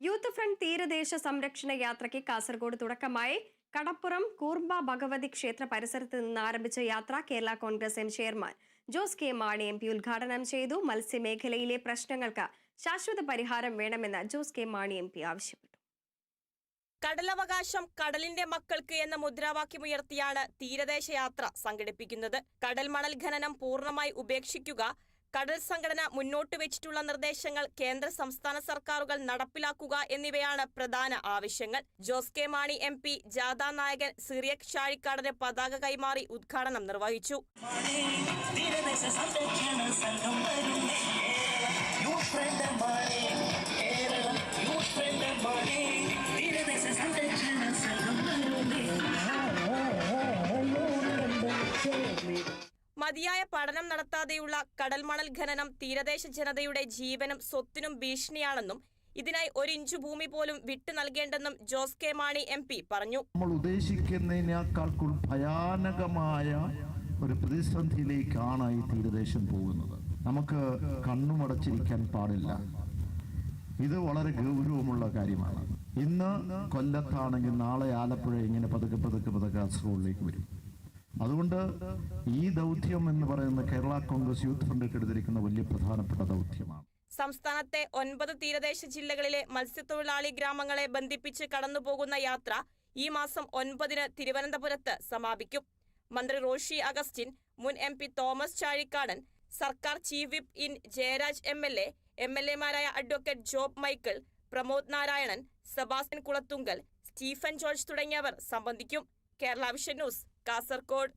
Youth front തീരദേശ സംരക്ഷണ യാത്രയ്ക്ക് കാസർഗോഡ് തുടക്കമായി. കടപ്പുറം കൂർബ ഭഗവതി ക്ഷേത്ര പരിസരത്ത് നിന്ന് ആരംഭിച്ച യാത്ര Kerala Congress M chairman Jose K Mani M P ഉദ്ഘാടനം ചെയ്തു. മത്സ്യമേഖലയിലെ പ്രശ്നങ്ങൾക്ക് ശാശ്വത പരിഹാരം വേണമെന്ന് ജോസ് കെ മാണി എം പി ആവശ്യപ്പെട്ടു. കടലവകാശം കടലിന്റെ മക്കൾക്ക് എന്ന മുദ്രാവാക്യമുയർത്തിയാണ് തീരദേശ യാത്ര സംഘടിപ്പിക്കുന്നത്. കടൽ മണൽ ഖനനം പൂർണ്ണമായി ഉപേക്ഷിക്കുക, കടൽ സംഘടന മുന്നോട്ട് വെച്ചിട്ടുള്ള നിർദ്ദേശങ്ങൾ കേന്ദ്ര സംസ്ഥാന സർക്കാരുകൾ നടപ്പിലാക്കുക എന്നിവയാണ് പ്രധാന ആവശ്യങ്ങൾ. ജോസ് കെ മാണി എം പി ജാഥാ നായകൻ സിറിയക് ഷാഴിക്കാടന് പതാക കൈമാറി ഉദ്ഘാടനം നിർവഹിച്ചു. മതിയായ പഠനം നടത്താതെയുള്ള കടൽ മണൽ ഖനനം തീരദേശ ജനതയുടെ ജീവനും സ്വത്തിനും ഭീഷണിയാണെന്നും ഇതിനായി 1 ഇഞ്ച് ഭൂമി പോലും വിട്ടു നൽകേണ്ടെന്നും ജോസ് കെ മാണി എം പി പറഞ്ഞു. നമ്മൾ ഉദ്ദേശിക്കുന്നതിനേക്കാൾ ഭയാനകമായ ഒരു പ്രതിസന്ധിയിലേക്കാണ് ഈ തീരദേശം പോകുന്നത്. നമുക്ക് കണ്ണുമടച്ചിരിക്കാൻ പാടില്ല. ഇത് വളരെ ഗൗരവമുള്ള കാര്യമാണ്. ഇന്ന് കൊല്ലത്താണെങ്കിൽ നാളെ ആലപ്പുഴ ഇങ്ങനെ പതുക്കെ കാസർഗോഡിലേക്ക് വരും. അതുകൊണ്ട് ഈ ദൗത്യം എന്ന് പറയുന്ന കേരള കോൺഗ്രസ് യൂത്ത് ഫ്രണ്ട് എടുത്തിരിക്കുന്ന വലിയ പ്രധാനപ്പെട്ട ദൗത്യമാണ്. സംസ്ഥാനത്തെ 9 തീരദേശ ജില്ലകളിലെ മത്സ്യത്തൊഴിലാളി ഗ്രാമങ്ങളെ ബന്ധിപ്പിച്ച് കടന്നുപോകുന്ന യാത്ര ഈ മാസം 9-ന് തിരുവനന്തപുരത്ത് സമാപിക്കും. മന്ത്രി റോഷി അഗസ്റ്റിൻ, മുൻ എം പി തോമസ് ചാഴിക്കാടൻ, സർക്കാർ ചീഫ് വിപ്പ് ഇൻ ജയരാജ് എംഎൽഎമാരായ അഡ്വക്കേറ്റ് ജോബ് മൈക്കിൾ, പ്രമോദ് നാരായണൻ, സെബാസ്റ്റ്യൻ കുളത്തുങ്കൽ, സ്റ്റീഫൻ ജോർജ് തുടങ്ങിയവർ സംബന്ധിക്കും. Kerala Vision News, Kasaragod.